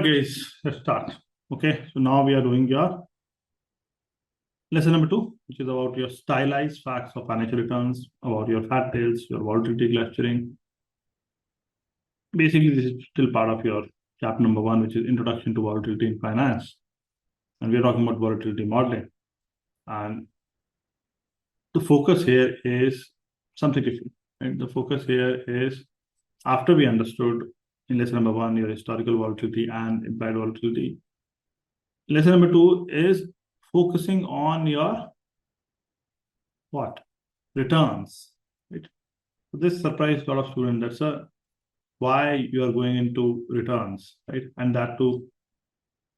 right, guys, let's start. Okay, so now we are doing your lesson number 2, which is about your stylized facts of financial returns, about your fat tails, your volatility clustering. Basically, this is still part of your chapter number 1, which is Introduction to Volatility in Finance. And we're talking about volatility modeling. And the focus here is something different. Right? The focus here is, after we understood in lesson number 1 your historical volatility and implied volatility, lesson number 2 is focusing on your what? Returns. Right? So this surprised a lot of students. That's why you are going into returns, right? And that too,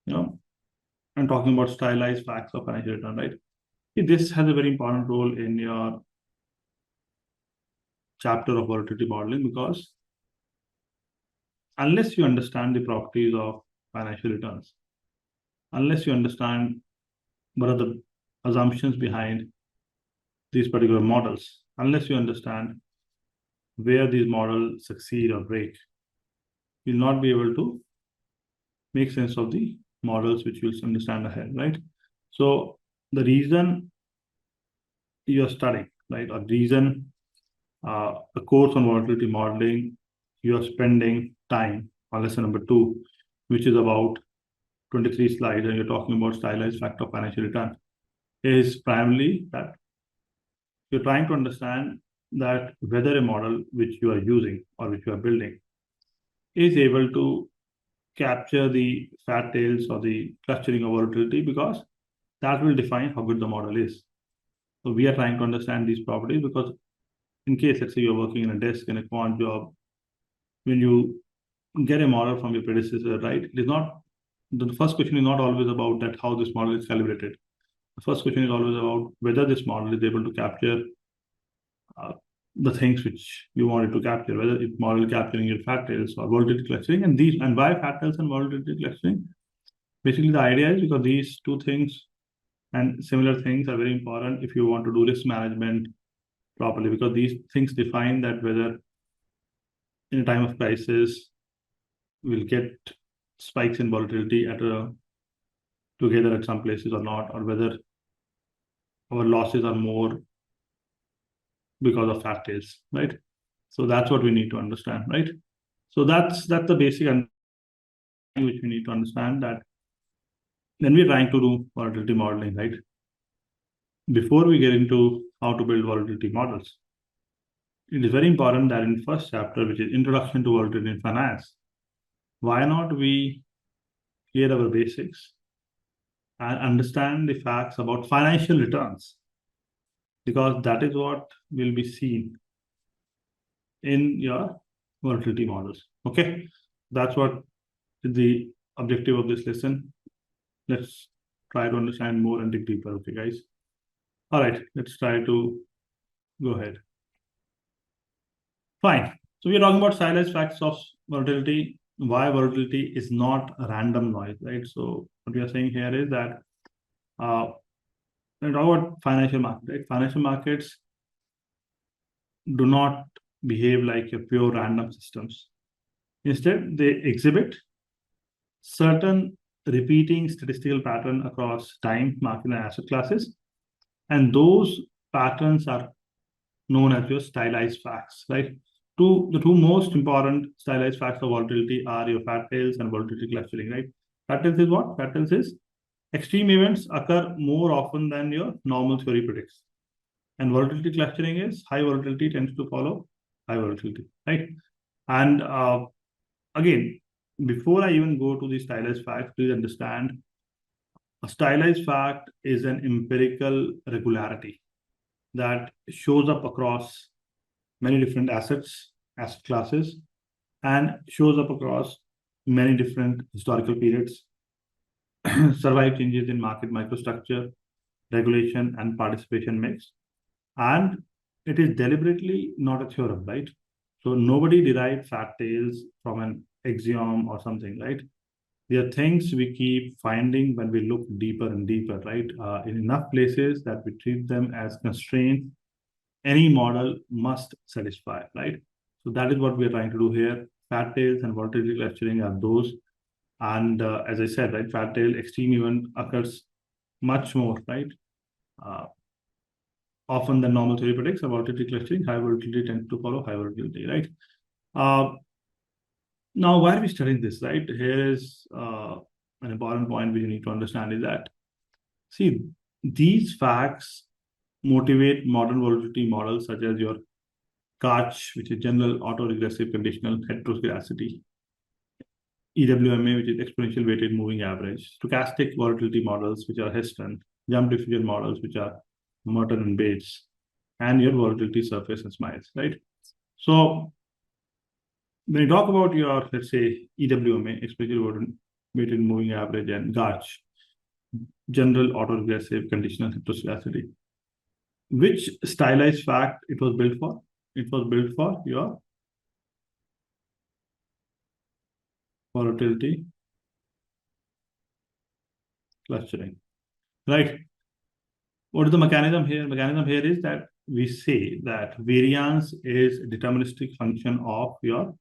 I'm talking about stylized facts of financial return, right? This has a very important role in your chapter of volatility modeling, because unless you understand the properties of financial returns, unless you understand what are the assumptions behind these particular models, unless you understand where these models succeed or break, you'll not be able to make sense of the models which you'll understand ahead, right? So the reason you're studying, right, or reason a course on volatility modeling, you're spending time on lesson number 2, which is about 23 slides, and you're talking about stylized fact of financial return, is primarily that you're trying to understand that whether a model which you are using or which you are building is able to capture the fat tails or the clustering of volatility, because that will define how good the model is. So we are trying to understand these properties, because in case, let's say you're working in a desk in a quant job, when you get a model from your predecessor, right, it is not, the first question is not always about that how this model is calibrated. The first question is always about whether this model is able to capture the things which you wanted to capture, whether it's model capturing your fat tails or volatility clustering, and why fat tails and volatility clustering. Basically, the idea is because these two things and similar things are very important if you want to do risk management properly, because these things define that whether in a time of crisis we'll get spikes in volatility together at some places or not, or whether our losses are more because of fat tails, right? So that's what we need to understand, right? So that's the basic which we need to understand, that when we're trying to do volatility modeling, right? Before we get into how to build volatility models, it is very important that in first chapter, which is Introduction to Volatility in Finance, why not we clear our basics and understand the facts about financial returns, because that is what will be seen in your volatility models. Okay, that's what is the objective of this lesson. Let's try to understand more and dig deeper. Okay, guys. All right, let's try to go ahead. Fine. So we're talking about stylized facts of volatility, why volatility is not random noise, right? So what we are saying here is that when we talk about financial markets, right? Financial markets do not behave like a pure random systems. Instead, they exhibit certain repeating statistical pattern across time, market, and asset classes. And those patterns are known as your stylized facts, right? The two most important stylized facts of volatility are your fat tails and volatility clustering, right? Fat tails is what? Fat tails is extreme events occur more often than your normal theory predicts. And volatility clustering is high volatility tends to follow high volatility, right? And again, before I even go to the stylized facts, please understand a stylized fact is an empirical regularity that shows up across many different asset classes, and shows up across many different historical periods, survive changes in market microstructure, regulation, and participation mix. And it is deliberately not a theorem, right? So nobody derived fat tails from an axiom or something, right? They are things we keep finding when we look deeper and deeper, right? In enough places that we treat them as constraints any model must satisfy, right? So that is what we are trying to do here. Fat tails and volatility clustering are those And as I said, right, fat tail extreme event occurs much more, right? Uh, Often than normal theory predicts, a volatility clustering, high volatility tends to follow high volatility, right? Uh, Now, why are we studying this, right? Here is an important point we need to understand is that, see, these facts motivate modern volatility models such as your CACH, which is general autoregressive conditional heteroscedasticity, EWMA, which is exponential weighted moving average, stochastic volatility models, which are Heston, jump diffusion models, which are Merton and Bates, and your volatility surface and smiles, right? So when you talk about your, let's say, EWMA, exponential weighted moving average, and GACH, general autoregressive conditional heteroscedasticity, which stylized fact it was built for? It was built for your volatility clustering, right? What is the mechanism here? Mechanism here is that we say that variance is a deterministic function of your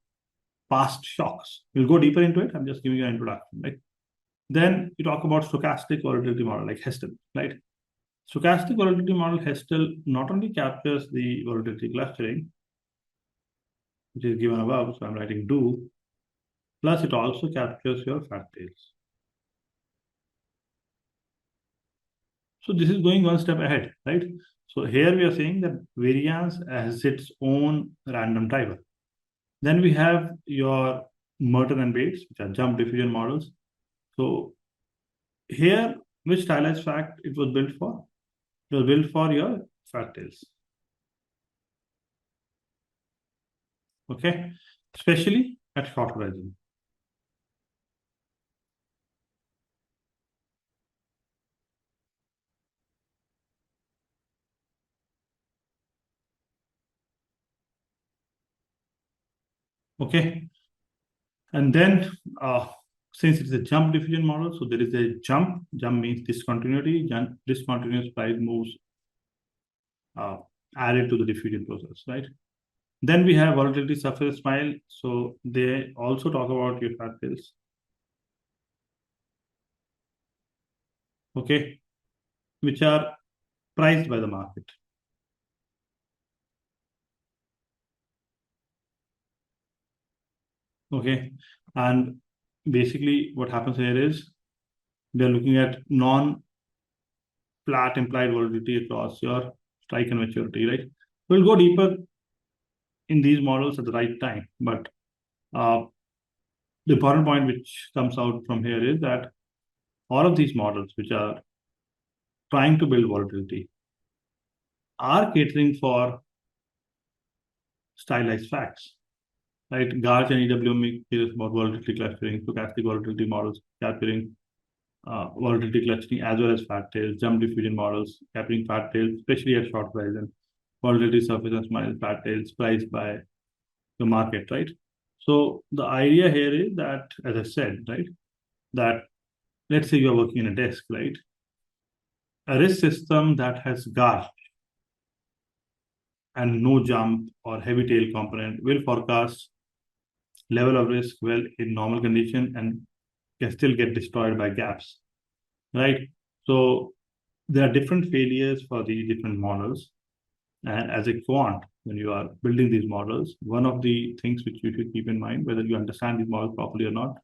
past shocks. We'll go deeper into it. I'm just giving you an introduction, right? Then you talk about stochastic volatility model like Heston, right? Stochastic volatility model Heston not only captures the volatility clustering, which is given above, so I'm writing do, plus it also captures your fat tails. So this is going one step ahead, right? So here we are saying that variance has its own random driver. Then we have your Merton and Bates, which are jump diffusion models. So here, which stylized fact it was built for? It was built for your fat tails. Okay, especially at short horizon. Okay, and then since it's a jump diffusion model, so there is a jump. Jump means discontinuity. Discontinuous price moves uh, added to the diffusion process, right? Then we have volatility surface smile. So they also talk about your fat tails. Okay, which are priced by the market. Okay, and basically what happens here is we are looking at non-flat implied volatility across your strike and maturity, right? We'll go deeper in these models at the right time, but uh, the important point which comes out from here is that all of these models which are trying to build volatility are catering for stylized facts, right? GARCH and EWM is about volatility clustering, stochastic volatility models capturing volatility clustering as well as fat tails, jump diffusion models capturing fat tails, especially at short horizon, volatility surface and smile fat tails priced by the market, right? So the idea here is that, as I said, right, that let's say you're working in a desk, right? A risk system that has GARCH and no jump or heavy tail component will forecast level of risk well in normal condition and can still get destroyed by gaps, right? So there are different failures for the different models. And as a quant, when you are building these models, one of the things which you should keep in mind, whether you understand these models properly or not,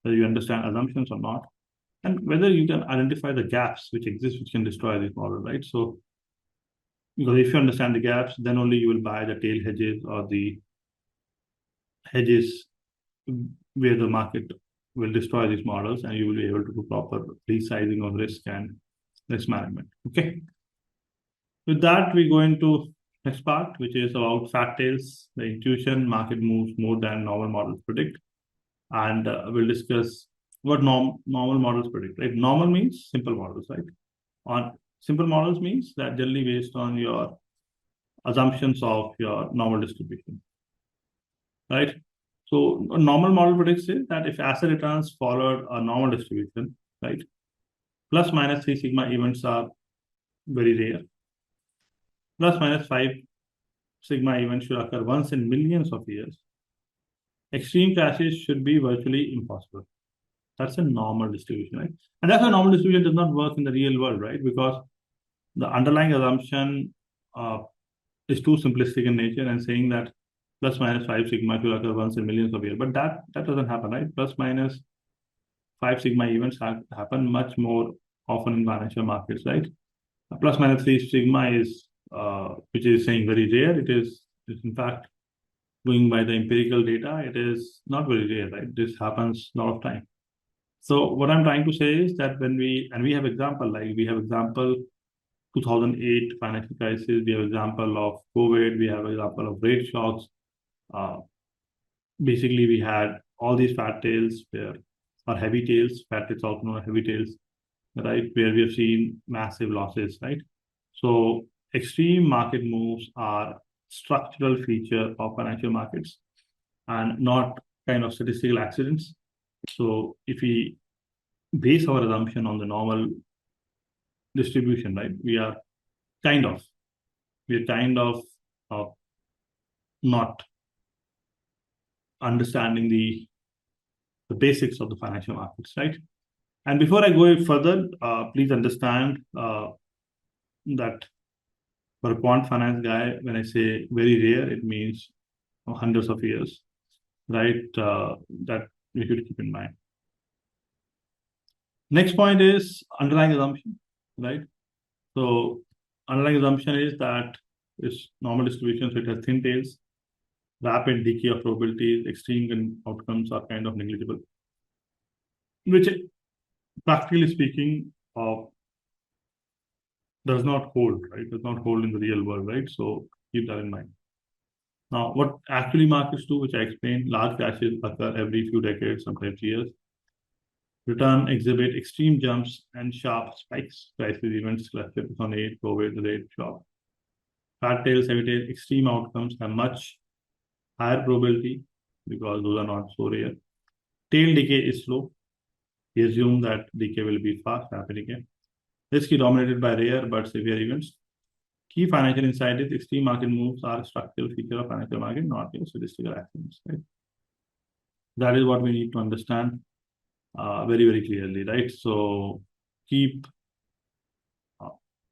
whether you understand assumptions or not, and whether you can identify the gaps which exist, which can destroy this model, right? So, because if you understand the gaps, then only you will buy the tail hedges or the hedges where the market will destroy these models and you will be able to do proper resizing of risk and risk management. Okay. With that, we go into next part, which is about fat tails, the intuition, market moves more than normal models predict. And we'll discuss what normal models predict, right? Normal means simple models, right? On simple models means that generally based on your assumptions of your normal distribution, right? So a normal model predicts is that if asset returns followed a normal distribution, right? Plus minus 3 sigma events are very rare. Plus minus 5 sigma events should occur once in millions of years. Extreme crashes should be virtually impossible. That's a normal distribution, right? And that's why normal distribution does not work in the real world, right? Because the underlying assumption is too simplistic in nature and saying that plus minus 5 sigma will occur once in millions of years. But that doesn't happen, right? Plus minus 5 sigma events happen much more often in financial markets, right? Plus minus 3 sigma is, which is saying very rare. It's in fact, going by the empirical data, it is not very rare, right? This happens a lot of time. So what I'm trying to say is that when we have example, like we have example 2008 financial crisis, we have example of COVID, we have example of rate shocks. Basically, we had all these fat tails or heavy tails, fat tails also known as heavy tails, right? Where we have seen massive losses, right? So extreme market moves are structural feature of financial markets and not kind of statistical accidents. So if we base our assumption on the normal distribution, right, kind of we're kind of not understanding the basics of the financial markets, right? And before I go further, please understand that for a quant finance guy, when I say very rare, it means hundreds of years, right? That we should keep in mind. Next point is underlying assumption, right? So underlying assumption is that it's normal distribution, so it has thin tails, rapid decay of probabilities, extreme outcomes are kind of negligible, which practically speaking does not hold, right? Does not hold in the real world, right? So keep that in mind. Now, what actually markets do, which I explained, large crashes occur every few decades, sometimes years. Return exhibit extreme jumps and sharp spikes. Crisis events, cluster 2008, COVID, rate shock. Fat tails, heavy tails, extreme outcomes have much higher probability because those are not so rare. Tail decay is slow. We assume that decay will be fast, rapid decay. Risk is dominated by rare but severe events. Key financial insight is extreme market moves are a structural feature of financial market, not statistical accidents. Right? That is what we need to understand very, very clearly, right? So keep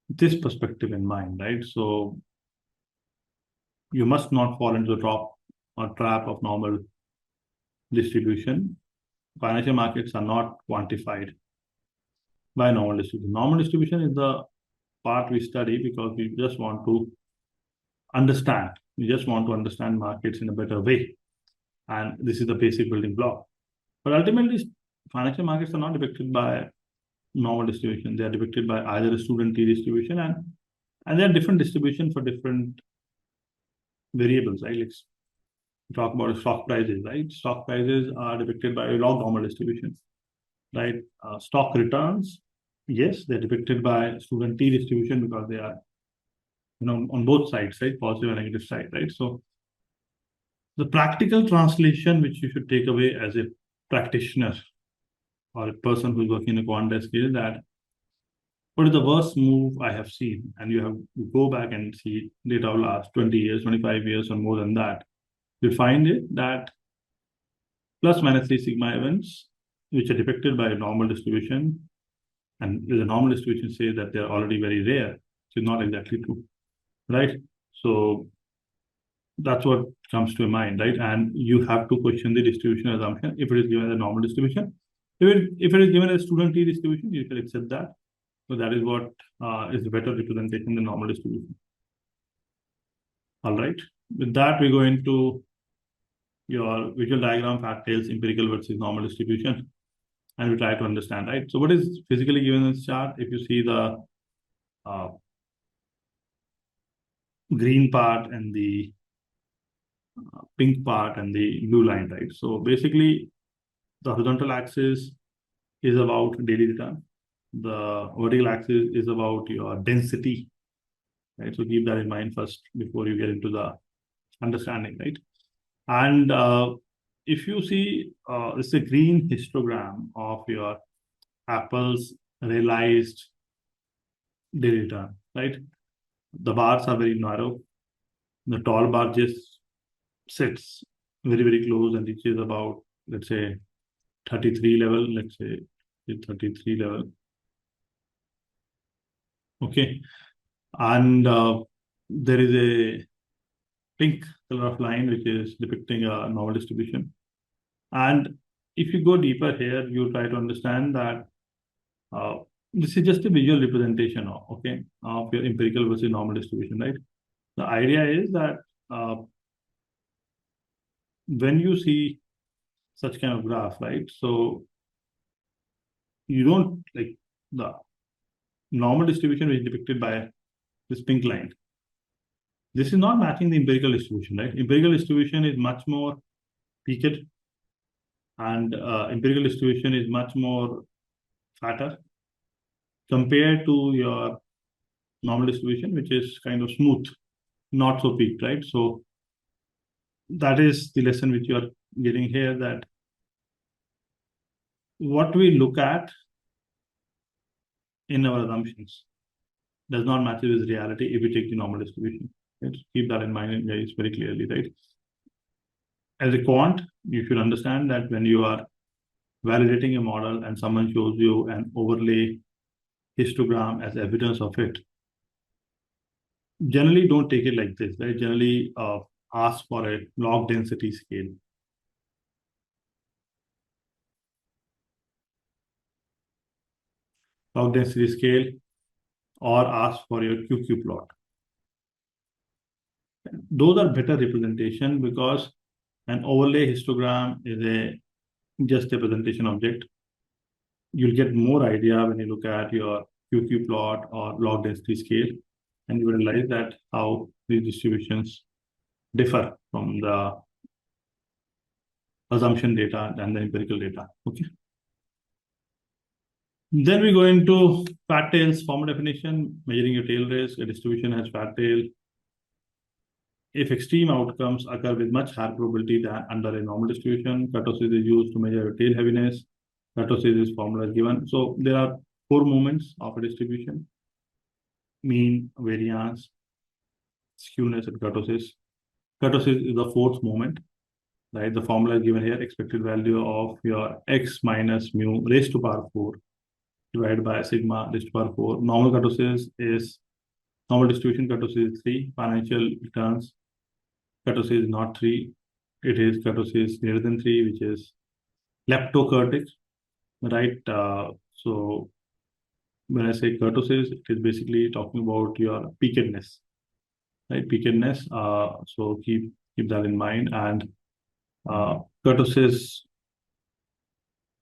this perspective in mind, right? So you must not fall into the trap of normal distribution. Financial markets are not quantified by normal distribution. Normal distribution is the part we study because we just want to understand. We just want to understand markets in a better way. And this is the basic building block. But ultimately, financial markets are not depicted by normal distribution. They are depicted by either a student T distribution and there are different distribution for different variables, right? Let's talk about stock prices, right? Stock prices are depicted by a log normal distribution, right? Stock returns, yes, they're depicted by student T distribution because they are, on both sides, right? Positive and negative side, right? So the practical translation which you should take away as a practitioner or a person who's working in a quant desk is that what is the worst move I have seen? And you go back and see data of last 20 years, 25 years, or more than that. You find it that plus minus 3 sigma events, which are depicted by a normal distribution, and the normal distribution says that they're already very rare, which is not exactly true, right? So that's what comes to mind, right? And you have to question the distribution assumption if it is given as a normal distribution. If it is given as student T distribution, you can accept that. So that is what is better representation than normal distribution. All right. With that, we go into your visual diagram, fat tails, empirical versus normal distribution, and we try to understand, right? So what is physically given in this chart? If you see the green part and the pink part and the blue line, right? So basically, the horizontal axis is about daily return. The vertical axis is about your density, right? So keep that in mind first before you get into the understanding, right? And if you see, it's a green histogram of your Apple's realized daily return, right? The bars are very narrow. The tall bar just sits very, very close and reaches about, let's say, 33 level, let's say the 33 level. Okay. And there is a pink color of line which is depicting a normal distribution. And if you go deeper here, you try to understand that uh, this is just a visual representation of, okay, of your empirical versus normal distribution, right? The idea is that uh, when you see such kind of graph, right? So you don't like the normal distribution which is depicted by this pink line. This is not matching the empirical distribution, right? Empirical distribution is much more peaked, and empirical distribution is much more fatter compared to your normal distribution, which is kind of smooth, not so peaked, right? So that is the lesson which you are getting here, that what we look at in our assumptions does not match with reality if we take the normal distribution. Right? Keep that in mind, guys, very clearly, right? As a quant, you should understand that when you are validating a model and someone shows you an overlay histogram as evidence of it, generally don't take it like this, right? Generally ask for a log density scale. Log density scale, or ask for your QQ plot. Those are better representation because an overlay histogram is just a presentation object. You'll get more idea when you look at your QQ plot or log density scale, and you will realize that how these distributions differ from the assumption data and the empirical data. Okay. Then we go into fat tails formal definition, measuring your tail risk. A distribution has fat tail if extreme outcomes occur with much higher probability than under a normal distribution. Kurtosis is used to measure tail heaviness. Kurtosis is formula given. So there are 4 moments of a distribution: mean, variance, skewness, and kurtosis. Kurtosis is the 4th moment, right? The formula is given here: expected value of your x minus mu raised to power 4 divided by sigma raised to power 4. Normal kurtosis is normal distribution kurtosis is 3. Financial returns kurtosis is not 3. It is kurtosis greater than 3, which is leptokurtic, right? So when I say kurtosis, it is basically talking about your peakedness, right? Peakedness. So keep that in mind. And kurtosis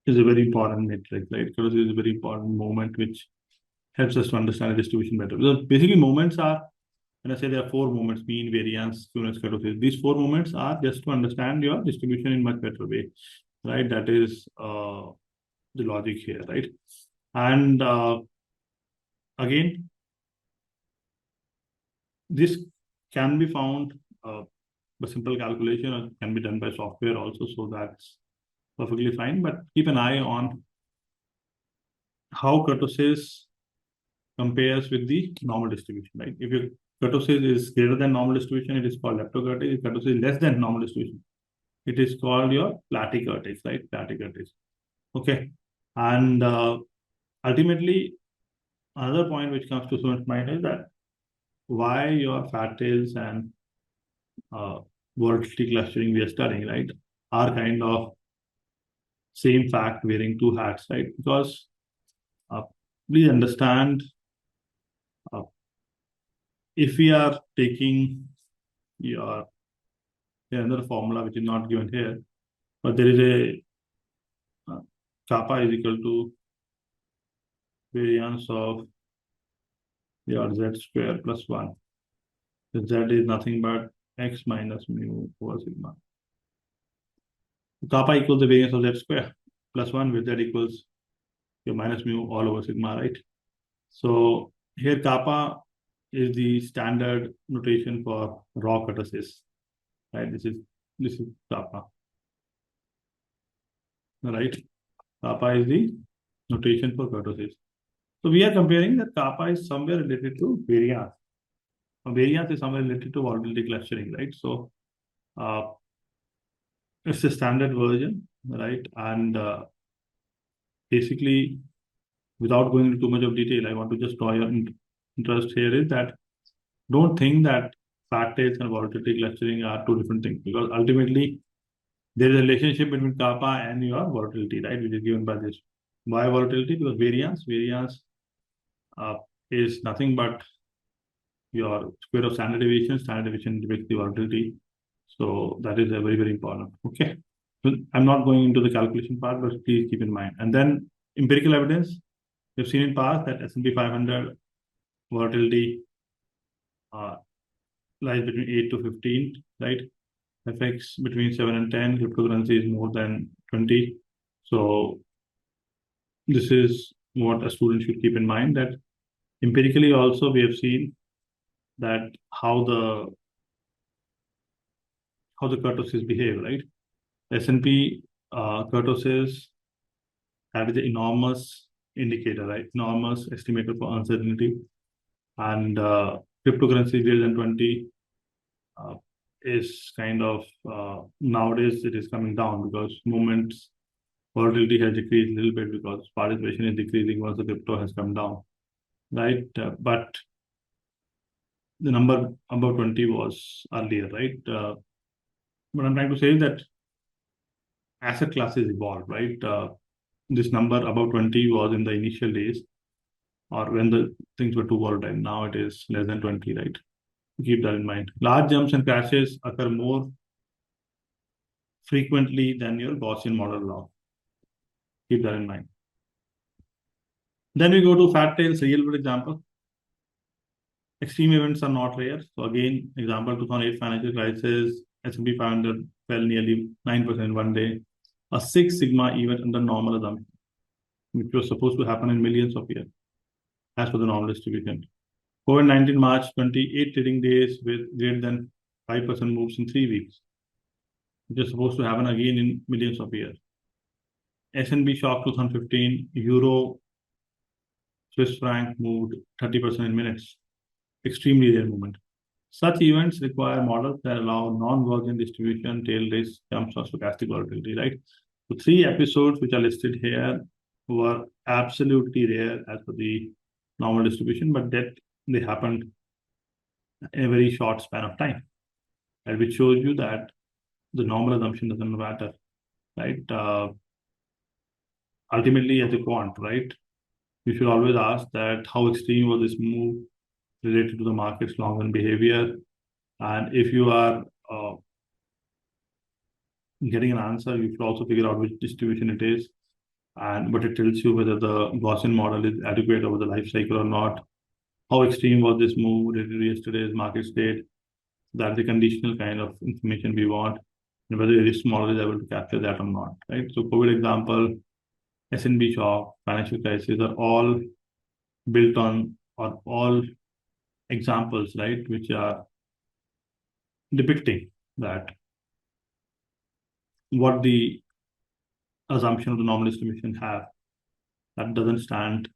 is a very important metric, right? Kurtosis is a very important moment which helps us to understand the distribution better. So basically, moments are, when I say there are 4 moments: mean, variance, skewness, kurtosis. These 4 moments are just to understand your distribution in much better way, right? That is the logic here, right? And again, this can be found by simple calculation, or can be done by software also. So that's perfectly fine. But keep an eye on how kurtosis compares with the normal distribution, right? If your kurtosis is greater than normal distribution, it is called leptokurtic. If kurtosis is less than normal distribution, it is called your platykurtic, right? Platykurtic. Okay. And ultimately, another point which comes to students' mind is that why your fat tails and volatility clustering we are studying, right, are kind of same fact wearing 2 hats, right? Because please understand, if we are taking your another formula which is not given here, but there is a kappa is equal to variance of your z square plus 1. Z is nothing but x minus mu over sigma. Kappa equals the variance of z square plus 1, with z equals your minus mu all over sigma, right? So here kappa is the standard notation for raw kurtosis, right? This is kappa, right? Kappa is the notation for kurtosis. So we are comparing that kappa is somewhere related to variance. Variance is somewhere related to volatility clustering, right? So it's a standard version, right? And basically, without going into too much of detail, I want to just draw your interest here is that don't think that fat tails and volatility clustering are two different things, because ultimately there is a relationship between kappa and your volatility, right, which is given by this. Why volatility? Because variance uh, is nothing but your square of standard deviation. Standard deviation depicts the volatility. So that is a very, very important. Okay. I'm not going into the calculation part, but please keep in mind. And then empirical evidence, we've seen in past that S&P 500 volatility uh, lies between 8 to 15, right? FX between 7 and 10, cryptocurrency is more than 20. So this is what a student should keep in mind, that empirically also we have seen that how the kurtosis behave, right? S&P kurtosis, that is the enormous indicator, right? Enormous estimator for uncertainty. And cryptocurrency greater than 20 uh, is kind of nowadays it is coming down because moments volatility has decreased a little bit because participation is decreasing once the crypto has come down, right? But the number above 20 was earlier, right? What I'm trying to say is that asset classes evolved, right? This number above 20 was in the initial days or when the things were too volatile. Now it is less than 20, right? Keep that in mind. Large jumps and crashes occur more frequently than your Gaussian model law. Keep that in mind. Then we go to fat tails, real world example. Extreme events are not rare. So again, example 2008 financial crisis, S&P 500 fell nearly 9% in one day. A 6 sigma event under normal assumption, which was supposed to happen in millions of years, as per the normal distribution. COVID-19 March 28 trading days with greater than 5% moves in 3 weeks, which is supposed to happen again in millions of years. S&P shock 2015, Euro, Swiss franc moved 30% in minutes. Extremely rare movement. Such events require models that allow non-Gaussian distribution, tail risk, jumps, or stochastic volatility, right? So 3 episodes which are listed here were absolutely rare as per the normal distribution, but that they happened in a very short span of time, right? Which shows you that the normal assumption doesn't matter, right? Ultimately, as a quant, right, you should always ask that how extreme was this move related to the market's long-run behavior, and if you are getting an answer, you should also figure out which distribution it is, and but it tells you whether the Gaussian model is adequate over the life cycle or not. How extreme was this move related to yesterday's market state? That's the conditional kind of information we want, and whether a risk model is able to capture that or not, right? So COVID example, S&P shock, financial crisis are all built on, or all examples, right, which are depicting that what the assumption of the normal distribution have, that doesn't stand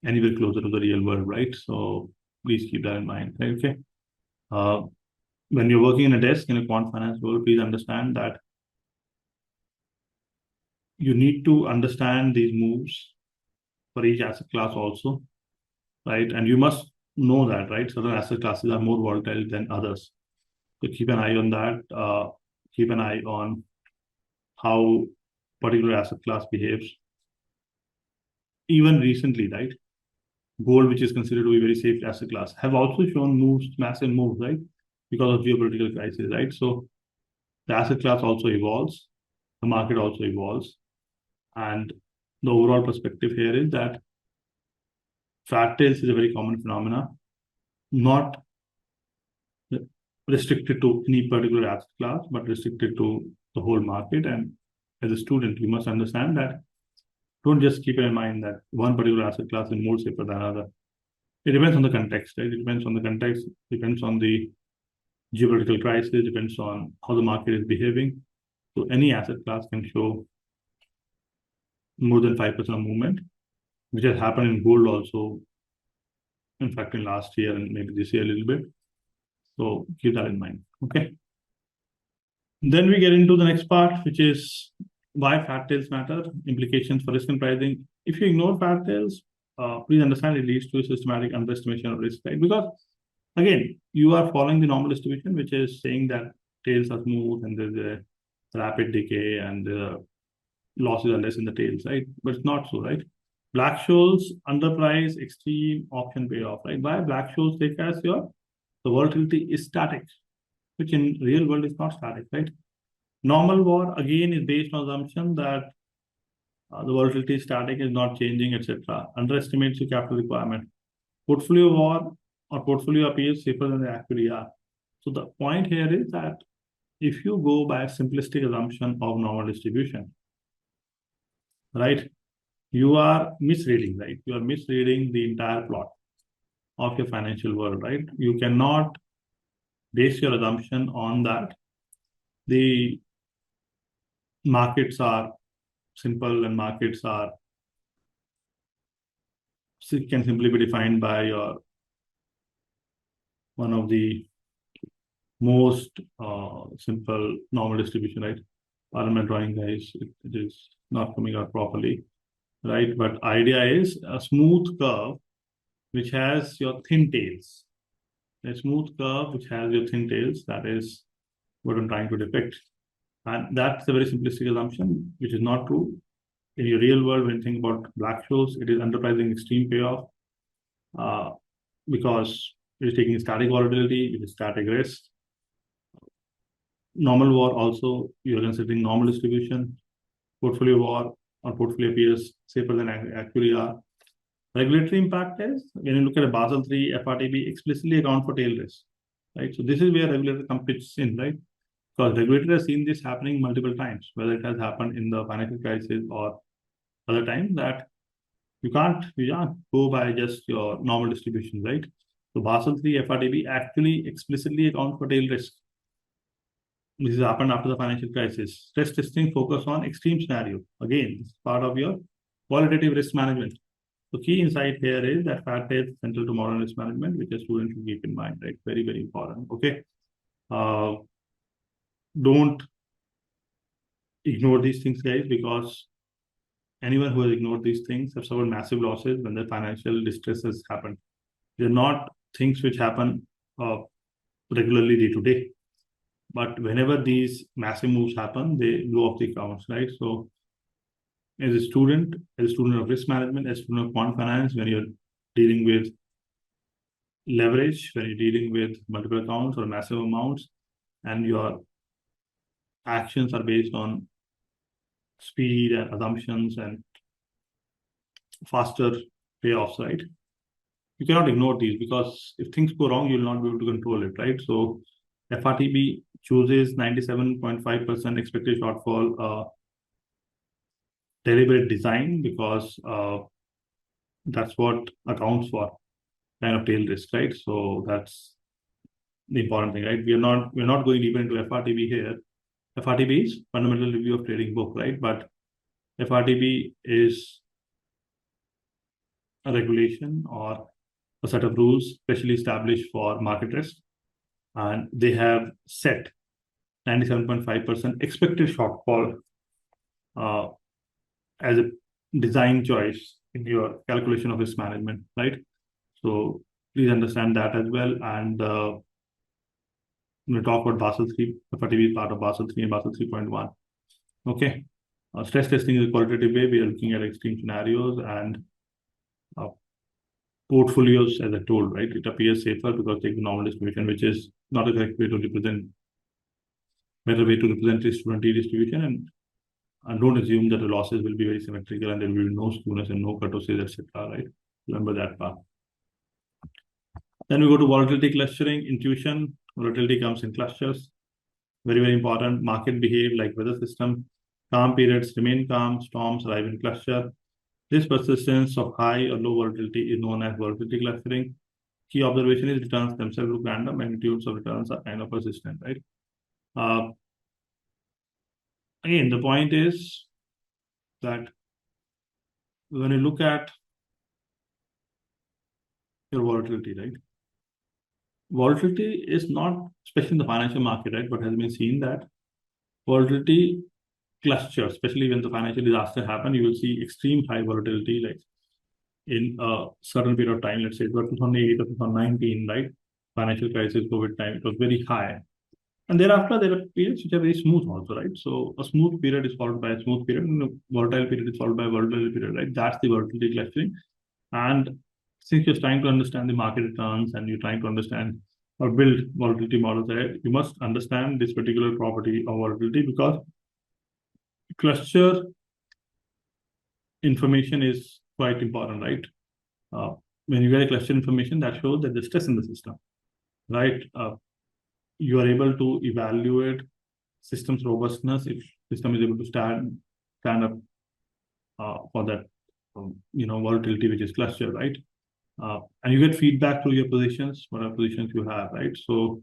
anywhere closer to the real world, right? So please keep that in mind, right? Okay. When you're working in a desk in a quant finance role, please understand that you need to understand these moves for each asset class also, right? And you must know that, right? Certain asset classes are more volatile than others. So keep an eye on that. Keep an eye on how particular asset class behaves. Even recently, right? Gold, which is considered to be a very safe asset class, have also shown moves, massive moves, right? Because of geopolitical crisis, right? So the asset class also evolves, the market also evolves. And the overall perspective here is that fat tails is a very common phenomena, not restricted to any particular asset class, but restricted to the whole market. And as a student, you must understand that don't just keep in mind that one particular asset class is more safer than another. It depends on the context, right? It depends on the context, depends on the geopolitical crisis, depends on how the market is behaving. So any asset class can show more than 5% of movement, which has happened in gold also, in fact, in last year and maybe this year a little bit. So keep that in mind. Okay. Then we get into the next part, which is why fat tails matter, implications for risk and pricing. If you ignore fat tails, please understand it leads to a systematic underestimation of risk, right? Because again, you are following the normal distribution, which is saying that tails are smooth and there's a rapid decay and losses are less in the tails, right? But it's not so, right? Black-Scholes underprice extreme option payoff, right? Why Black-Scholes take as your the volatility is static, which in real world is not static, right? Normal war again is based on assumption that the volatility is static, is not changing, etc. Underestimates your capital requirement. Portfolio war or portfolio appears safer than they actually are. So the point here is that if you go by a simplistic assumption of normal distribution, right, you are misreading, right? You are misreading the entire plot of your financial world, right? You cannot base your assumption on that the markets are simple and markets are can simply be defined by your one of the most simple normal distribution, right? Pardon my drawing, guys, it is not coming out properly, right? But idea is a smooth curve which has your thin tails. A smooth curve which has your thin tails, that is what I'm trying to depict. And that's a very simplistic assumption, which is not true. In your real world, when you think about Black-Scholes, it is underpricing extreme payoff uh, because it is taking static volatility, it is static risk. Normal war also, you are considering normal distribution. Portfolio war or portfolio appears safer than actually are. Regulatory impact is when you look at a Basel III FRTB explicitly account for tail risk, right? So this is where regulator comes in, right? Because regulator has seen this happening multiple times, whether it has happened in the financial crisis or other times, that you can't go by just your normal distribution, right? So Basel III FRTB actually explicitly account for tail risk. This has happened after the financial crisis. Stress testing focus on extreme scenario. Again, it's part of your qualitative risk management. The key insight here is that fat tails is central to modern risk management, which a student should keep in mind, right? Very, very important. Okay. Don't ignore these things, guys, because anyone who has ignored these things have suffered massive losses when their financial distress has happened. They're not things which happen regularly day to day. But whenever these massive moves happen, they blow off the accounts, right? So as a student of risk management, as a student of quant finance, when you're dealing with leverage, when you're dealing with multiple accounts or massive amounts, and your actions are based on speed and assumptions and faster payoffs, right? You cannot ignore these because if things go wrong, you'll not be able to control it, right? So FRTB chooses 97.5% expected shortfall deliberate design because that's what accounts for kind of tail risk, right? So that's the important thing, right? We're not going deeper into FRTB here. FRTB is fundamental review of trading book, right? But FRTB is a regulation or a set of rules specially established for market risk, and they have set 97.5% expected shortfall as a design choice in your calculation of risk management, right? So please understand that as well. And we talk about Basel 3, FRTB is part of Basel 3 and Basel 3.1. Okay. Stress testing is a qualitative way. We are looking at extreme scenarios and portfolios, as I told, right? It appears safer because taking normal distribution, which is not a correct way to represent, better way to represent the student distribution. And don't assume that the losses will be very symmetrical and there will be no skewness and no kurtosis, etc. Right? Remember that part. Then we go to volatility clustering, intuition. Volatility comes in clusters. Very, very important. Market behave like weather system. Calm periods remain calm. Storms arrive in cluster. This persistence of high or low volatility is known as volatility clustering. Key observation is returns themselves look random. Magnitudes of returns are kind of persistent, right? Again, the point is that when you look at your volatility, right? Volatility is not, especially in the financial market, right? But has been seen that volatility cluster, especially when the financial disaster happen, you will see extreme high volatility, like in a certain period of time. Let's say it was 2008 or 2019, right? Financial crisis, COVID time, it was very high. And thereafter, there are periods which are very smooth also, right? So a smooth period is followed by a smooth period, and a volatile period is followed by a volatile period, right? That's the volatility clustering. And since you're trying to understand the market returns and you're trying to understand or build volatility models there, you must understand this particular property of volatility, because cluster information is quite important, right? When you get a cluster information, that shows that there's stress in the system, right? You are able to evaluate system's robustness if system is able to stand up for that volatility which is cluster, right? And you get feedback through your positions, whatever positions you have, right? So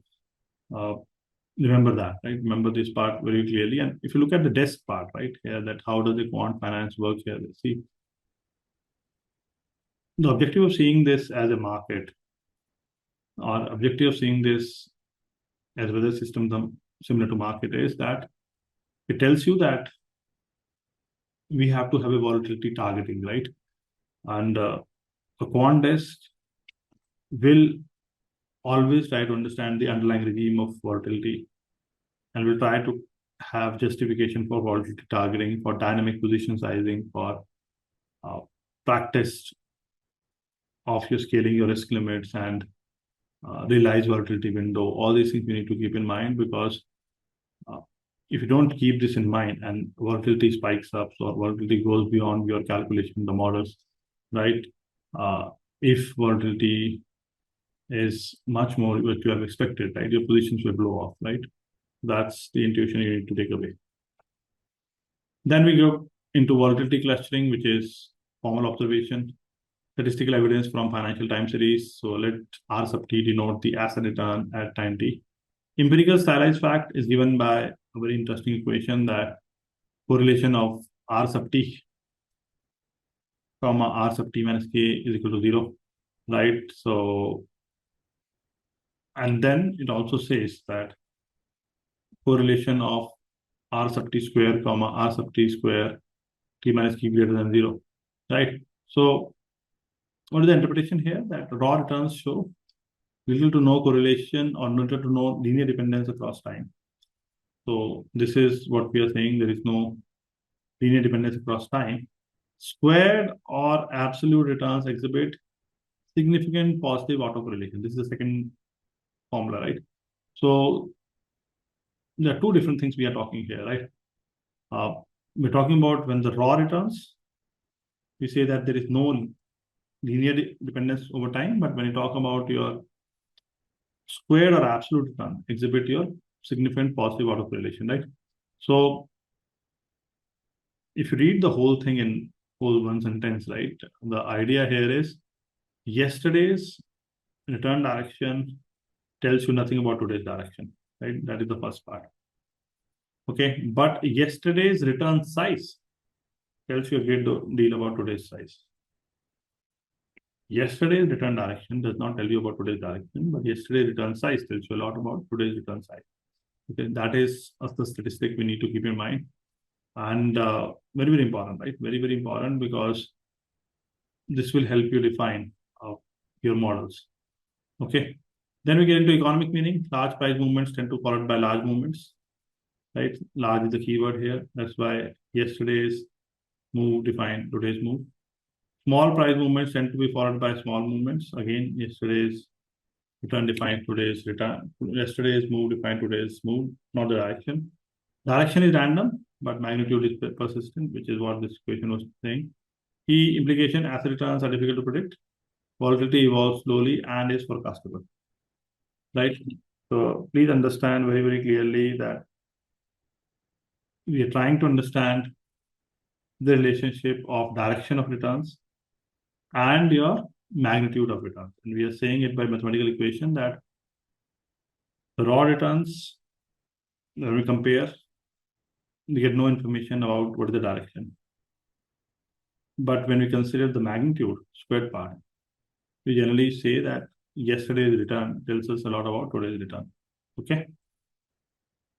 remember that, right? Remember this part very clearly. And if you look at the desk part, right here, that how does the quant finance work here? Let's see. The objective of seeing this as a market, or objective of seeing this as whether systems are similar to market, is that it tells you that we have to have a volatility targeting, right? And a quant desk will always try to understand the underlying regime of volatility, and will try to have justification for volatility targeting, for dynamic position sizing, for practice of your scaling your risk limits, and realize volatility window. All these things you need to keep in mind, because if you don't keep this in mind and volatility spikes up or volatility goes beyond your calculation, the models, right? If volatility is much more what you have expected, right? Your positions will blow off, right? That's the intuition you need to take away. Then we go into volatility clustering, which is formal observation, statistical evidence from financial time series. So let R sub t denote the asset return at time t. Empirical stylized fact is given by a very interesting equation, that correlation of R sub t comma R sub t minus k is equal to 0, right? So, and then it also says that correlation of R sub t square comma R sub t square t minus k greater than 0, right? So what is the interpretation here? That raw returns show little to no correlation or little to no linear dependence across time. So this is what we are saying, there is no linear dependence across time. Squared or absolute returns exhibit significant positive autocorrelation. This is the second formula, right? So there are two different things we are talking here, right? We're talking about when the raw returns, we say that there is no linear dependence over time, but when you talk about your squared or absolute return, exhibit your significant positive autocorrelation, right? So if you read the whole thing in whole one sentence, right, the idea here is yesterday's return direction tells you nothing about today's direction, right? That is the first part. Okay, but yesterday's return size tells you a great deal about today's size. Yesterday's return direction does not tell you about today's direction, but yesterday's return size tells you a lot about today's return size. Okay, that is the statistic we need to keep in mind. And very, very important, right? Very, very important, because this will help you define your models. Okay, then we get into economic meaning. Large price movements tend to followed by large movements, right? Large is the keyword here. That's why yesterday's move defined today's move. Small price movements tend to be followed by small movements. Again, yesterday's return defined today's return. Yesterday's move defined today's move, not the direction. Direction is random, but magnitude is persistent, which is what this equation was saying. Key implication: asset returns are difficult to predict. Volatility evolves slowly and is forecastable, right? So please understand very, very clearly that we are trying to understand the relationship of direction of returns and your magnitude of returns. And we are saying it by mathematical equation that the raw returns, when we compare, we get no information about what is the direction. But when we consider the magnitude squared part, we generally say that yesterday's return tells us a lot about today's return. Okay.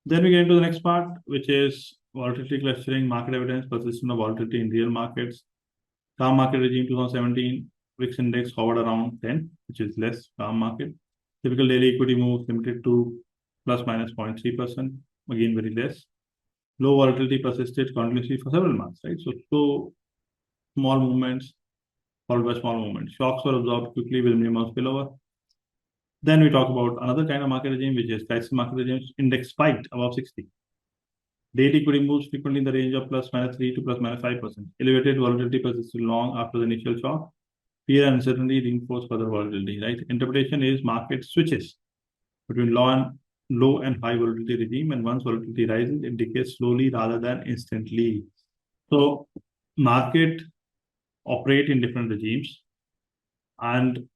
Then we get into the next part, which is volatility clustering, market evidence, persistence of volatility in real markets. Calm market regime 2017, VIX index hovered around 10, which is less calm market. Typical daily equity moves limited to plus minus 0.3%, again very less. Low volatility persisted continuously for several months, right? So small movements followed by small movements. Shocks were absorbed quickly with minimum spillover. Then we talk about another kind of market regime, which is crisis market regime. Index spiked above 60. Daily equity moves frequently in the range of plus minus 3 to plus minus 5%. Elevated volatility persisted long after the initial shock. Fear and uncertainty reinforce further volatility, right? Interpretation is market switches between low and high volatility regime, and once volatility rises, it decays slowly rather than instantly. So market operate in different regimes, and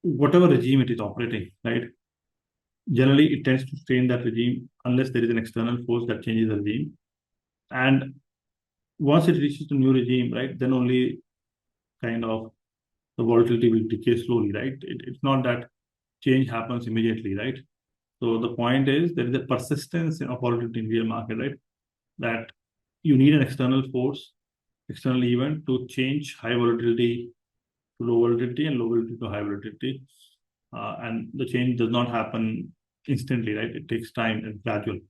whatever regime it is operating, right? Generally, it tends to stay in that regime unless there is an external force that changes the regime. And once it reaches a new regime, right, then only kind of the volatility will decay slowly, right? It's not that change happens immediately, right? So the point is there is a persistence of volatility in real market, right? That you need an external force, external event to change high volatility to low volatility and low volatility to high volatility. And the change does not happen instantly, right? It takes time and gradual,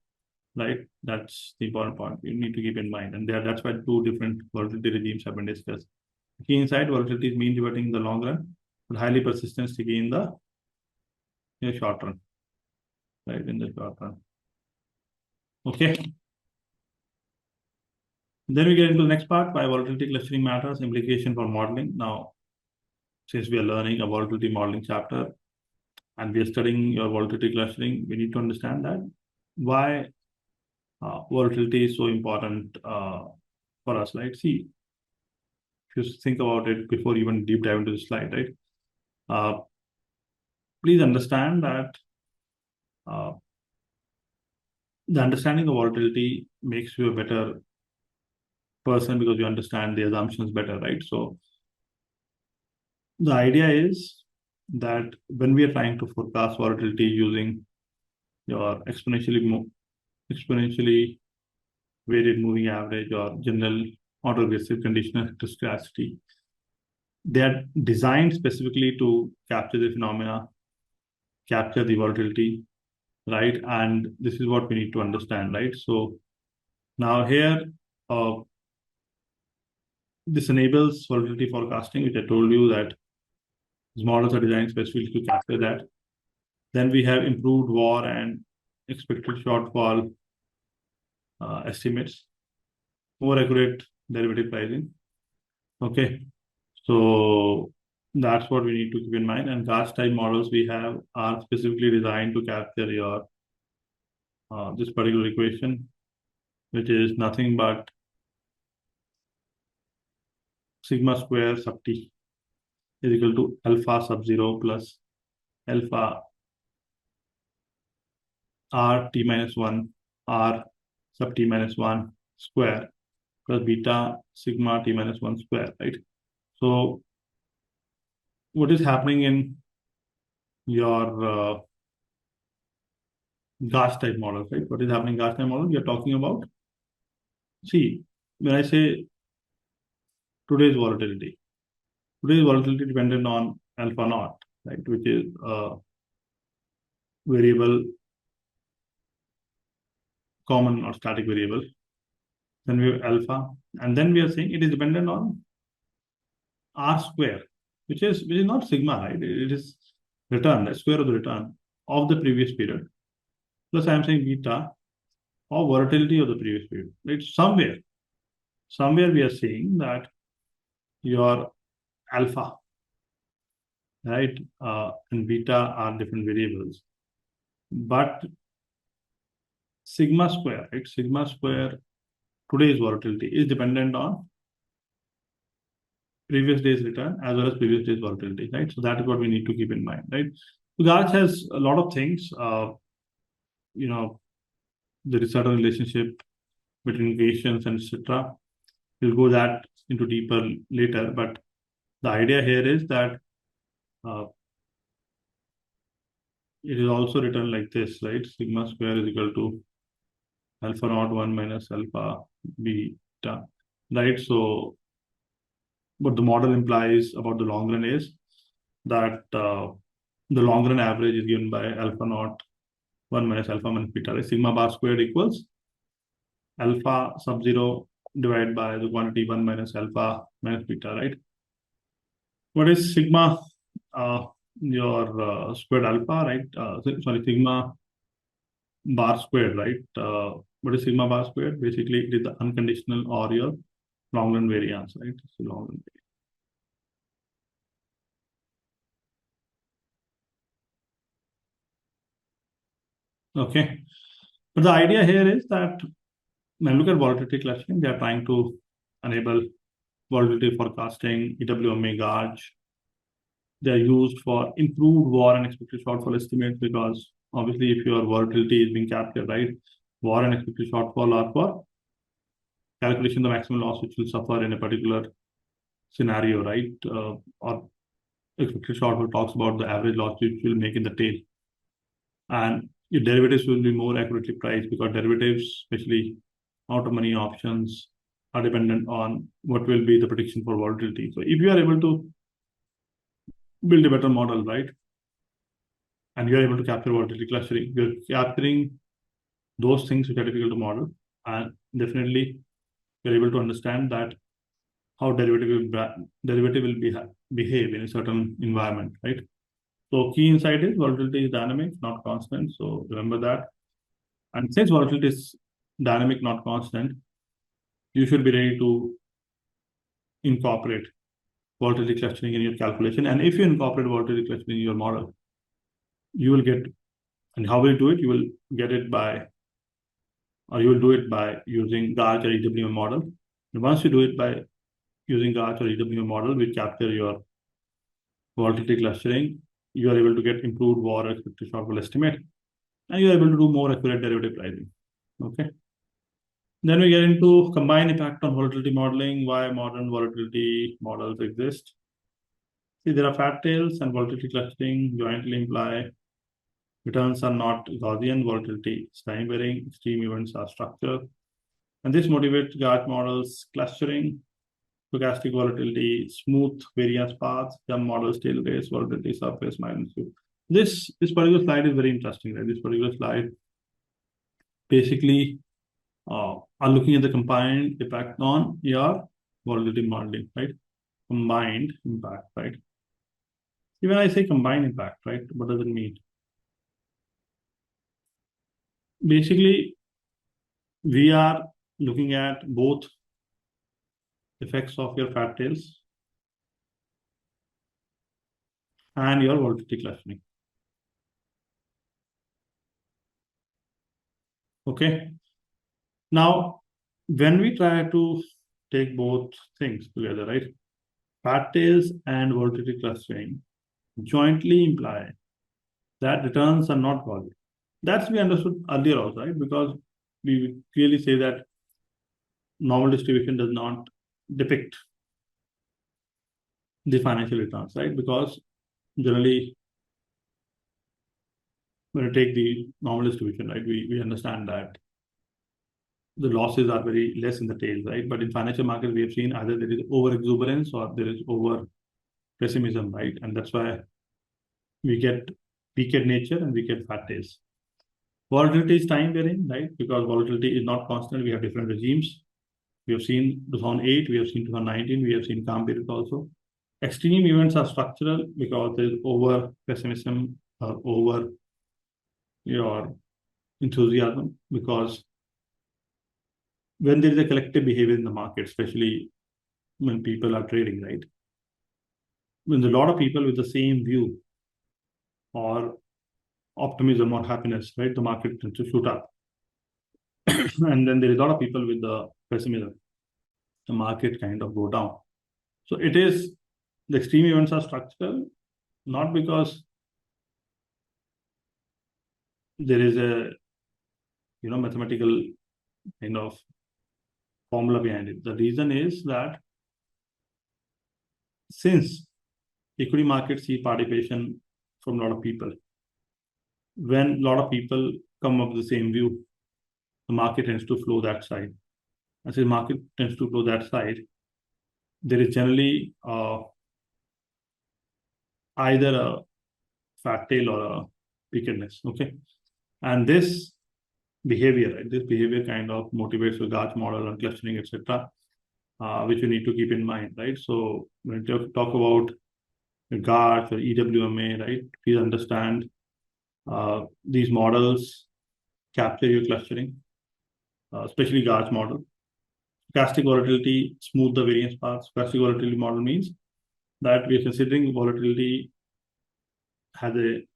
right? That's the important point you need to keep in mind. And that's why two different volatility regimes have been discussed. Key insight: volatility is mean reverting in the long run, but highly persistent sticky in the short run, right? In the short run. Okay. Then we get into the next part, why volatility clustering matters, implication for modeling. Now, since we are learning a volatility modeling chapter and we are studying your volatility clustering, we need to understand that why volatility is so important for us, right? See, if you think about it before even deep dive into the slide, right? Please understand that the understanding of volatility makes you a better person because you understand the assumptions better, right? So the idea is that when we are trying to forecast volatility using your exponentially weighted moving average or general autoregressive conditional stochasticity, they are designed specifically to capture the phenomena, capture the volatility, right? And this is what we need to understand, right? So now here, this enables volatility forecasting, which I told you that these models are designed specifically to capture that. Then we have improved VAR and expected shortfall estimates, more accurate derivative pricing. Okay, so that's what we need to keep in mind. And Gauss type models we have are specifically designed to capture your this particular equation, which is nothing but sigma square sub t is equal to alpha sub 0 plus alpha r t minus 1 r sub t minus 1 square plus beta sigma t minus 1 square, right? So what is happening in your Gauss type model, right? What is happening in Gauss type model? We are talking about, see, when I say today's volatility dependent on alpha naught, right? Which is a variable, common or static variable. Then we have alpha, and then we are saying it is dependent on r square, which is not sigma, right? It is return, the square of the return of the previous period. Plus I am saying beta of volatility of the previous period. Right? Somewhere we are saying that your alpha, right, and beta are different variables, but sigma square, right? Sigma square, today's volatility is dependent on previous day's return as well as previous day's volatility, right? So that is what we need to keep in mind, right? So Gauss has a lot of things, there is certain relationship between Gaussians and etc. We'll go that into deeper later, but the idea here is that it is also written like this, right? Sigma square is equal to alpha naught 1 minus alpha beta, right? So what the model implies about the long run is that the long run average is given by alpha naught 1 minus alpha minus beta, right? Sigma bar squared equals alpha sub 0 divided by the quantity 1 minus alpha minus beta, right? What is sigma? Your squared alpha, right? Sorry, sigma bar squared, right? What is sigma bar squared? Basically, it is the unconditional or your long run variance, right? So long run. Okay. But the idea here is that when you look at volatility clustering, they are trying to enable volatility forecasting, EWMA gauge. They are used for improved VAR and expected shortfall estimates because obviously if your volatility is being captured, right, VAR and expected shortfall are for calculation the maximum loss which will suffer in a particular scenario, right? Or expected shortfall talks about the average loss which will make in the tail. And your derivatives will be more accurately priced because derivatives, especially out of money options, are dependent on what will be the prediction for volatility. So if you are able to build a better model, right, and you are able to capture volatility clustering, you're capturing those things which are difficult to model, and definitely you're able to understand that how derivative will behave in a certain environment, right? So key insight is volatility is dynamic, not constant. So remember that. And since volatility is dynamic, not constant, you should be ready to incorporate volatility clustering in your calculation. And if you incorporate volatility clustering in your model, you will get, and how will you do it? You will get it by, or you will do it by using GARCH or EWM model. And once you do it by using GARCH or EWM model, we capture your volatility clustering. You are able to get improved VAR expected shortfall estimate, and you are able to do more accurate derivative pricing. Okay. Then we get into combined impact on volatility modeling, why modern volatility models exist. See, there are fat tails and volatility clustering jointly imply returns are not Gaussian, volatility is time varying, extreme events are structured. And this motivates GARCH models clustering, stochastic volatility, smooth variance paths, jump models, tail base, volatility surface magnitude. This particular slide is very interesting, right? This particular slide basically are looking at the combined impact on your volatility modeling, right? Combined impact, right? When I say combined impact, right, what does it mean? Basically, we are looking at both effects of your fat tails and your volatility clustering. Okay. Now, when we try to take both things together, right, fat tails and volatility clustering jointly imply that returns are not Gaussian. That's we understood earlier also, right? Because we clearly say that normal distribution does not depict the financial returns, right? Because generally, when you take the normal distribution, right, we understand that the losses are very less in the tails, right? But in financial markets, we have seen either there is over exuberance or there is over pessimism, right? And that's why we get weaker nature and we get fat tails. Volatility is time varying, right? Because volatility is not constant. We have different regimes. We have seen 2008, we have seen 2019, we have seen calm periods also. Extreme events are structural because there is over pessimism or over your enthusiasm, because when there is a collective behavior in the market, especially when people are trading, right? When there's a lot of people with the same view or optimism or happiness, right? The market tends to shoot up. And then there is a lot of people with the pessimism, the market kind of go down. So it is, the extreme events are structural, not because there is a mathematical kind of formula behind it. The reason is that since equity markets see participation from a lot of people, when a lot of people come up with the same view, the market tends to flow that side. As the market tends to flow that side, there is generally either a fat tail or a wickedness. Okay, and this behavior, right, this behavior kind of motivates the Gauge model and clustering, etc., which you need to keep in mind, right? So when you talk about GARCH or EWMA, right, please understand these models capture your clustering, especially GARCH model. Stochastic volatility smooth the variance paths. Stochastic volatility model means that we are considering volatility has a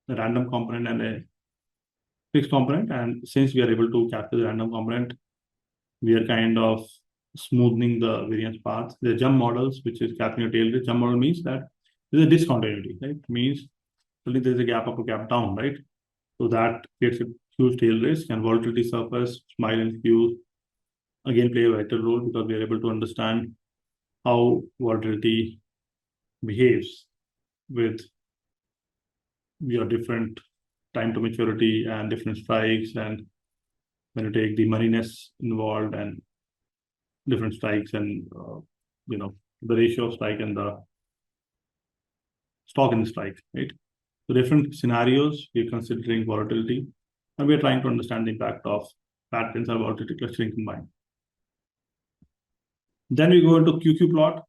random component and a fixed component, and since we are able to capture the random component, we are kind of smoothing the variance path. The jump models, which is capturing a tail risk. Jump model means that there's a discontinuity, right? It means only there's a gap up or gap down, right? So that creates a huge tail risk, and volatility surface, smile and skew again play a vital role because we are able to understand how volatility behaves with your different time to maturity and different strikes, and when you take the moneyness involved and different strikes and the ratio of strike and the stock in the strike, right? So different scenarios we're considering volatility, and we're trying to understand the impact of patterns and volatility clustering combined. Then we go into QQ plot.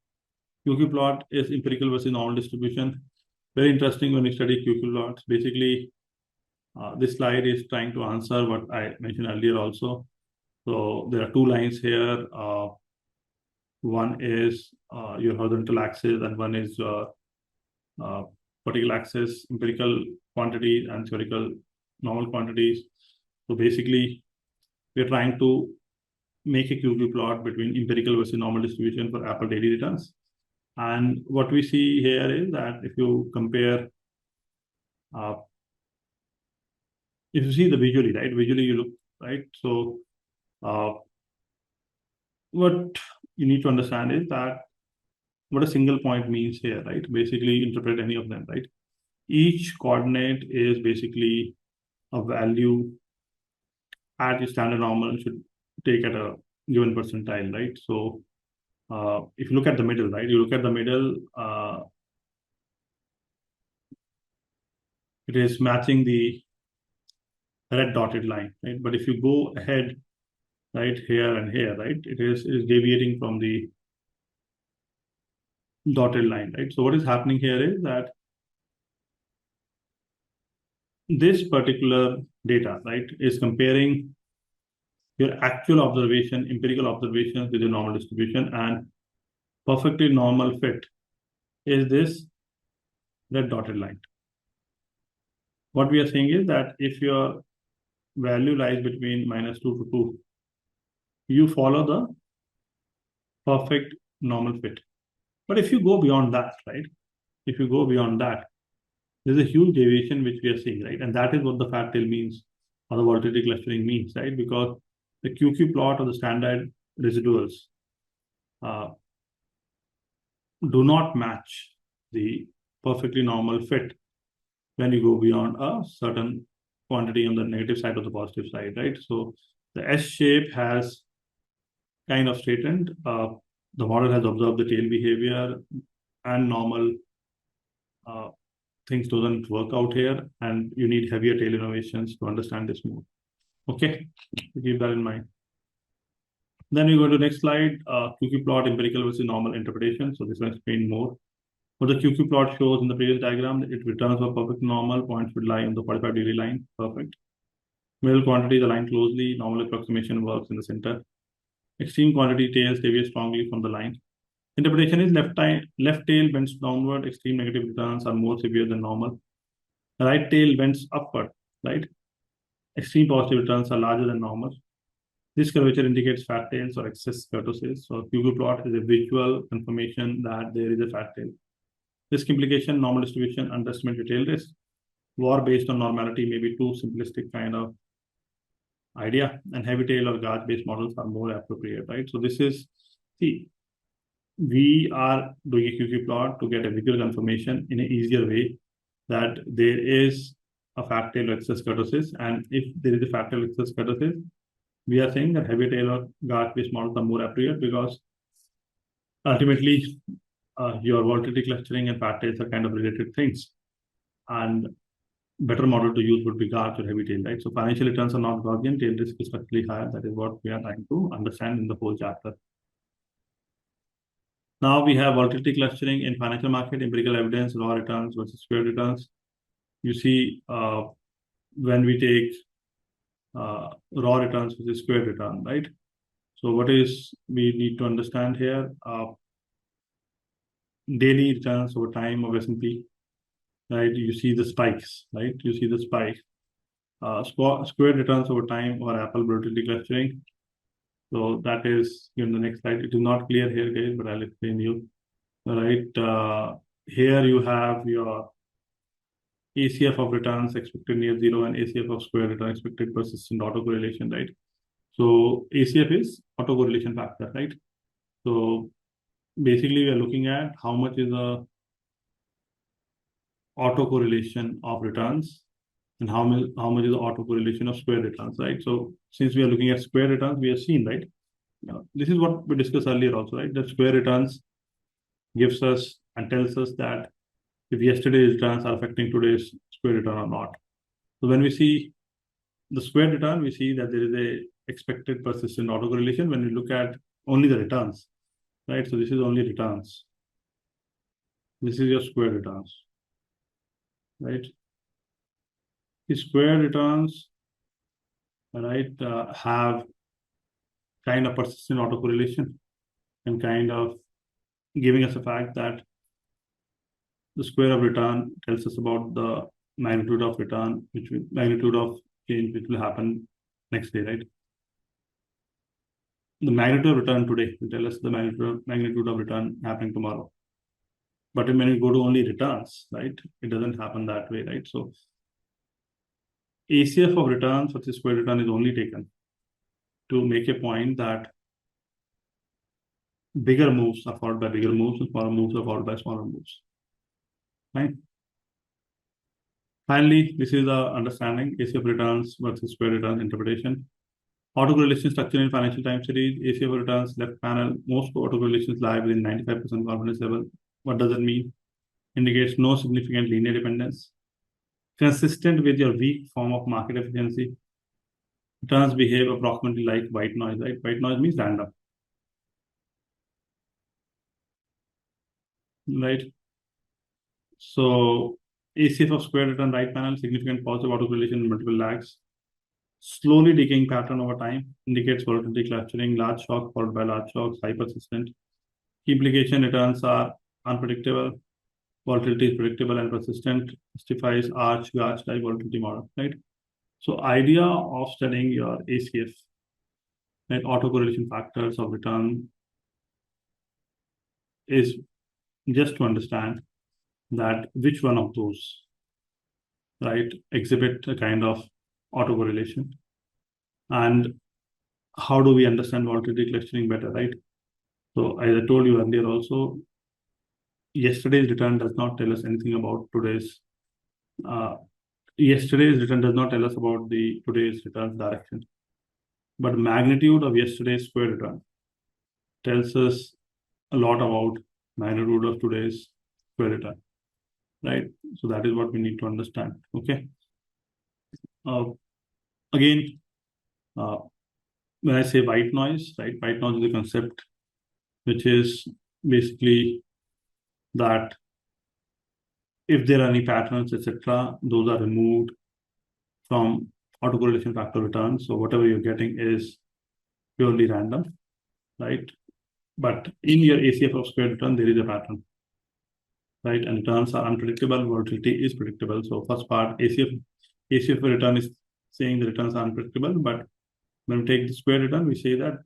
QQ plot is empirical versus normal distribution. Very interesting when you study QQ plots. Basically, this slide is trying to answer what I mentioned earlier also. So there are two lines here. One is your horizontal axis, and one is vertical axis, empirical quantities and theoretical normal quantities. So basically, we're trying to make a QQ plot between empirical versus normal distribution for Apple daily returns. And what we see here is that if you compare, if you see the visually, right? Visually you look, right? So what you need to understand is that what a single point means here, right? Basically interpret any of them, right? Each coordinate is basically a value at the standard normal should take at a given percentile, right? So if you look at the middle, right? You look at the middle, it is matching the red dotted line, right? But if you go ahead, right, here and here, right, it is deviating from the dotted line, right? So what is happening here is that this particular data, right, is comparing your actual observation, empirical observations with your normal distribution, and perfectly normal fit is this red dotted line. What we are saying is that if your value lies between -2 to 2, you follow the perfect normal fit. But if you go beyond that, right, if you go beyond that, there's a huge deviation which we are seeing, right? And that is what the fat tail means, or the volatility clustering means, right? Because the QQ plot or the standard residuals do not match the perfectly normal fit when you go beyond a certain quantity on the negative side or the positive side, right? So the S shape has kind of straightened. The model has observed the tail behavior, and normal things doesn't work out here, and you need heavier tail innovations to understand this more. Okay, keep that in mind. Then we go to the next slide, QQ plot, empirical versus normal interpretation. So this will explain more. What the QQ plot shows in the previous diagram, it returns for perfect normal, points would lie on the 45-degree line, perfect. Middle quantities align closely, normal approximation works in the center. Extreme quantity tails deviate strongly from the line. Interpretation is left tail bends downward, extreme negative returns are more severe than normal. Right tail bends upward, right? Extreme positive returns are larger than normal. This curvature indicates fat tails or excess kurtosis. So QQ plot is a visual confirmation that there is a fat tail. Risk implication, normal distribution, underestimate your tail risk. War based on normality may be too simplistic kind of idea, and heavy tail or gauge based models are more appropriate, right? So this is, see, we are doing a QQ plot to get a visual confirmation in an easier way that there is a fat tail or excess kurtosis, and if there is a fat tail excess kurtosis, we are saying that heavy tail or guard-based models are more appropriate because ultimately your volatility clustering and fat tails are kind of related things. And better model to use would be guards or heavy tail, right? So financial returns are not Gaussian, tail risk is structurally higher. That is what we are trying to understand in the whole chapter. Now we have volatility clustering in financial market, empirical evidence, raw returns versus squared returns. You see, when we take raw returns versus squared return, right? So what is we need to understand here? Daily returns over time of S&P, right? You see the spikes, right? You see the spike. Squared returns over time or Apple volatility clustering. So that is in the next slide. It is not clear here, guys, but I'll explain you. All right. Here you have your ACF of returns expected near zero and ACF of square return expected persistent autocorrelation, right? So ACF is autocorrelation factor, right? So basically we are looking at how much is the autocorrelation of returns and how much is the autocorrelation of square returns, right? So since we are looking at square returns, we have seen, right? This is what we discussed earlier also, right? That square returns gives us and tells us that if yesterday's returns are affecting today's square return or not. So when we see the square return, we see that there is a expected persistent autocorrelation when we look at only the returns, right? So this is only returns. This is your square returns, right? The square returns, right, have kind of persistent autocorrelation and kind of giving us the fact that the square of return tells us about the magnitude of return, magnitude of change which will happen next day, right? The magnitude of return today will tell us the magnitude of return happening tomorrow. But when you go to only returns, right, it doesn't happen that way, right? So ACF of returns versus square return is only taken to make a point that bigger moves are followed by bigger moves and smaller moves are followed by smaller moves, right? Finally, this is the understanding ACF returns versus square return interpretation. Autocorrelation structure in financial time series, ACF returns, left panel, most autocorrelations lie within 95% confidence level. What does it mean? Indicates no significant linear dependence. Consistent with your weak form of market efficiency. Returns behave approximately like white noise, right? White noise means random, right? So ACF of square return right panel, significant positive autocorrelation in multiple lags. Slowly decaying pattern over time indicates volatility clustering, large shock followed by large shocks, high persistent. Implication returns are unpredictable. Volatility is predictable and persistent. Justifies arch-gauge type volatility model, right? So idea of studying your ACF, right, autocorrelation factors of return is just to understand that which one of those, right, exhibit a kind of autocorrelation and how do we understand volatility clustering better, right? So as I told you earlier also, yesterday's return does not tell us anything about today's. Yesterday's return does not tell us about the today's return direction, but magnitude of yesterday's square return tells us a lot about magnitude of today's square return, right? So that is what we need to understand. Okay. Again, when I say white noise, right? White noise is a concept which is basically that if there are any patterns, etc., those are removed from autocorrelation factor return. So whatever you're getting is purely random, right? But in your ACF of square return, there is a pattern, right? And returns are unpredictable, volatility is predictable. So first part, ACF return is saying the returns are unpredictable, but when we take the square return, we say that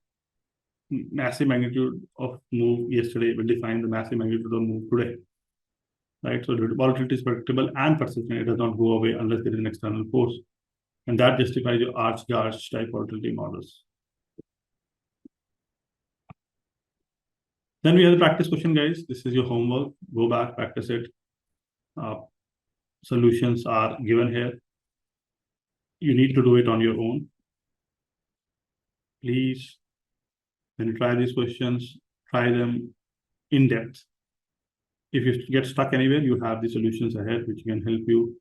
massive magnitude of move yesterday will define the massive magnitude of move today, right? So the volatility is predictable and persistent. It does not go away unless there is an external force. And that justifies your arch-gauge type volatility models. Then we have the practice question, guys. This is your homework. Go back, practice it. Solutions are given here. You need to do it on your own. please, when you try these questions, try them in depth. If you get stuck anywhere, you have the solutions ahead, which can help you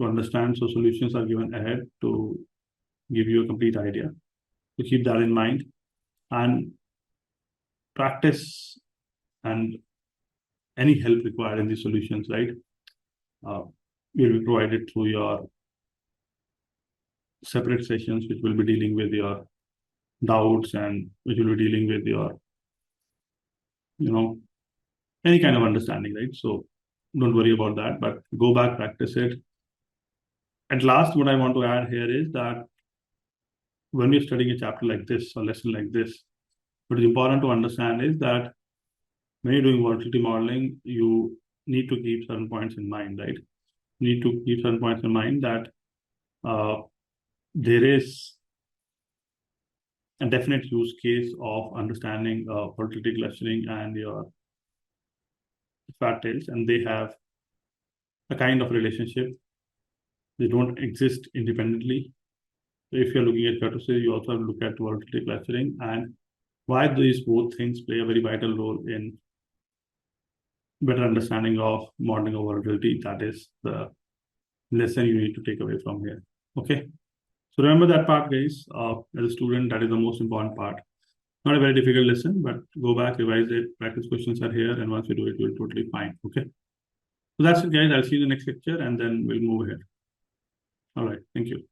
to understand. So solutions are given ahead to give you a complete idea. So keep that in mind and practice, and any help required in the solutions, right? Will be provided through your separate sessions, which will be dealing with your doubts and which will be dealing with your, any kind of understanding, right? So don't worry about that, but go back, practice it. At last, what I want to add here is that when we're studying a chapter like this or lesson like this, what is important to understand is that when you're doing volatility modeling, you need to keep certain points in mind, right? You need to keep certain points in mind that there is a definite use case of understanding volatility clustering and your fat tails, and they have a kind of relationship. They don't exist independently. So if you're looking at curtosis, you also have to look at volatility clustering and why these both things play a very vital role in better understanding of modeling of volatility. That is the lesson you need to take away from here. Okay. So remember that part, guys. As a student, that is the most important part. Not a very difficult lesson, but go back, revise it. Practice questions are here, and once you do it, you'll totally fine. Okay. So that's it, guys. I'll see you in the next lecture, and then we'll move ahead. All right. Thank you.